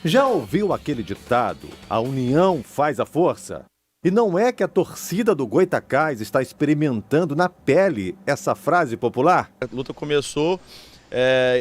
Já ouviu aquele ditado, a união faz a força? E não é que a torcida do Goytacás está experimentando na pele essa frase popular? A luta começou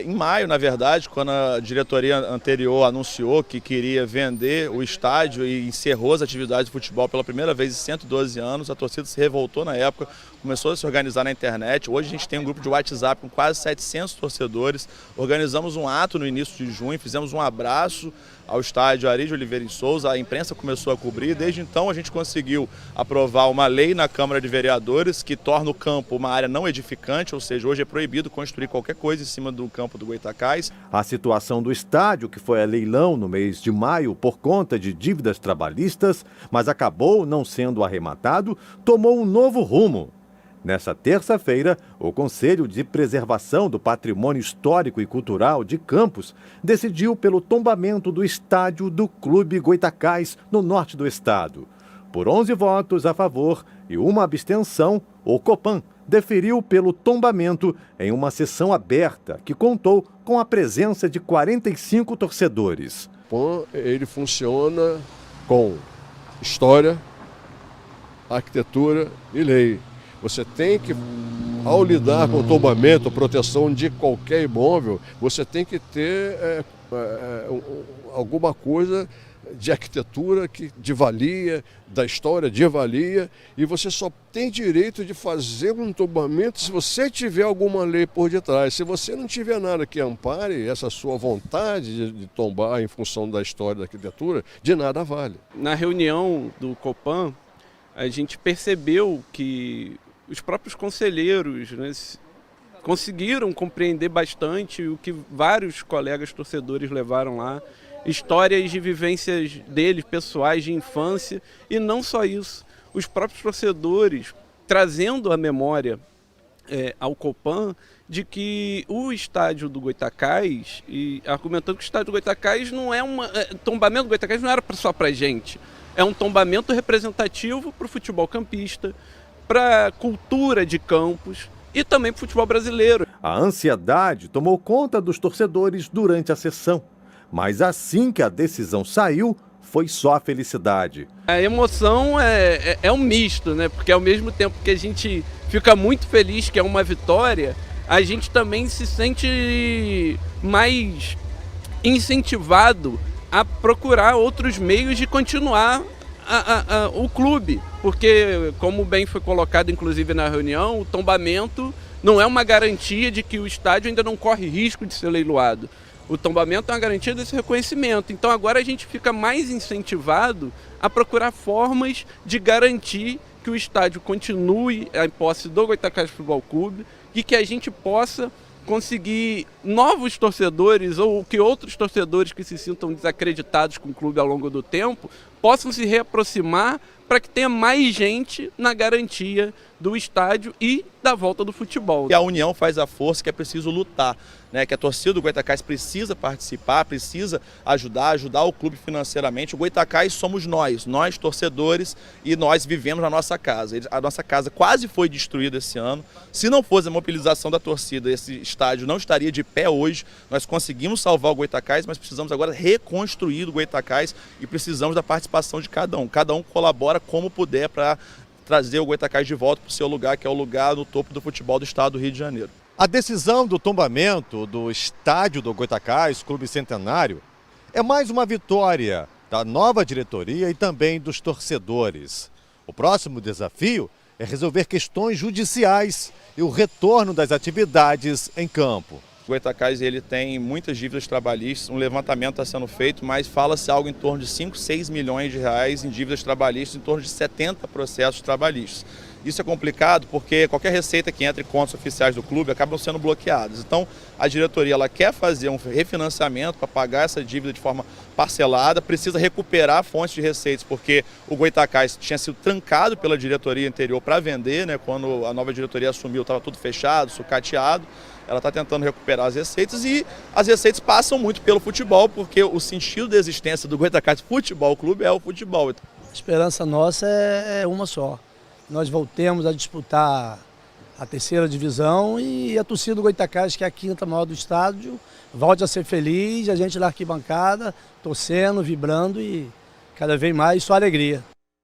em maio, na verdade, quando a diretoria anterior anunciou que queria vender o estádio e encerrou as atividades de futebol pela primeira vez em 112 anos. A torcida se revoltou na época, começou a se organizar na internet. Hoje a gente tem um grupo de WhatsApp com quase 700 torcedores. Organizamos um ato no início de junho, fizemos um abraço ao estádio Ari de Oliveira e Souza. A imprensa começou a cobrir. Desde então a gente conseguiu aprovar uma lei na Câmara de Vereadores que torna o campo uma área não edificante, ou seja, hoje é proibido construir qualquer coisa em cima do campo do Goytacás. A situação do estádio, que foi a leilão no mês de maio por conta de dívidas trabalhistas, mas acabou não sendo arrematado, tomou um novo rumo. Nessa terça-feira, o Conselho de Preservação do Patrimônio Histórico e Cultural de Campos decidiu pelo tombamento do estádio do Clube Goytacás, no norte do estado. Por 11 votos a favor e uma abstenção, o Copan deferiu pelo tombamento em uma sessão aberta que contou com a presença de 45 torcedores. O Copan, ele funciona com história, arquitetura e lei. Você tem que, ao lidar com o tombamento, proteção de qualquer imóvel, você tem que ter alguma coisa de arquitetura, de valia, da história de valia, e você só tem direito de fazer um tombamento se você tiver alguma lei por detrás. Se você não tiver nada que ampare essa sua vontade de tombar em função da história da arquitetura, de nada vale. Na reunião do Copan, a gente percebeu que os próprios conselheiros, né, conseguiram compreender bastante o que vários colegas torcedores levaram lá, histórias de vivências deles, pessoais, de infância, e não só isso, os próprios torcedores trazendo a memória ao Copan de que o estádio do Goytacás, e argumentando que o estádio do Goytacás não é tombamento do Goytacás não era só pra gente, é um tombamento representativo para o futebol campista, para a cultura de Campos e também para o futebol brasileiro. A ansiedade tomou conta dos torcedores durante a sessão, mas assim que a decisão saiu, foi só felicidade. A emoção é um misto, né? Porque ao mesmo tempo que a gente fica muito feliz que é uma vitória, a gente também se sente mais incentivado a procurar outros meios de continuar o clube, porque, como bem foi colocado inclusive na reunião, o tombamento não é uma garantia de que o estádio ainda não corre risco de ser leiloado. O tombamento é uma garantia desse reconhecimento. Então agora a gente fica mais incentivado a procurar formas de garantir que o estádio continue em posse do Goytacás Futebol Clube e que a gente possa conseguir novos torcedores ou que outros torcedores que se sintam desacreditados com o clube ao longo do tempo possam se reaproximar para que tenha mais gente na garantia do estádio e da volta do futebol. E a união faz a força, que é preciso lutar, né? Que a torcida do Goytacás precisa participar, precisa ajudar o clube financeiramente. O Goytacás somos nós torcedores, e nós vivemos na nossa casa. A nossa casa quase foi destruída esse ano. Se não fosse a mobilização da torcida, esse estádio não estaria de pé hoje. Nós conseguimos salvar o Goytacás, mas precisamos agora reconstruir o Goytacás e precisamos da participação de cada um. Cada um colabora como puder para trazer o Goytacás de volta para o seu lugar, que é o lugar no topo do futebol do estado do Rio de Janeiro. A decisão do tombamento do estádio do Goytacás, Clube Centenário, é mais uma vitória da nova diretoria e também dos torcedores. O próximo desafio é resolver questões judiciais e o retorno das atividades em campo. O Goytacás ele tem muitas dívidas trabalhistas, um levantamento está sendo feito, mas fala-se algo em torno de 5, 6 milhões de reais em dívidas trabalhistas, em torno de 70 processos trabalhistas. Isso é complicado porque qualquer receita que entre em contas oficiais do clube acabam sendo bloqueadas. Então a diretoria ela quer fazer um refinanciamento para pagar essa dívida de forma parcelada, precisa recuperar fontes de receitas, porque o Goytacás tinha sido trancado pela diretoria anterior para vender, né? Quando a nova diretoria assumiu estava tudo fechado, sucateado. Ela está tentando recuperar as receitas e as receitas passam muito pelo futebol, porque o sentido da existência do Goytacás Futebol Clube é o futebol. A esperança nossa é uma só. Nós voltemos a disputar a terceira divisão, e a torcida do Goytacazes, que é a quinta maior do estádio, volte a ser feliz, a gente na arquibancada, torcendo, vibrando e cada vez mais só alegria.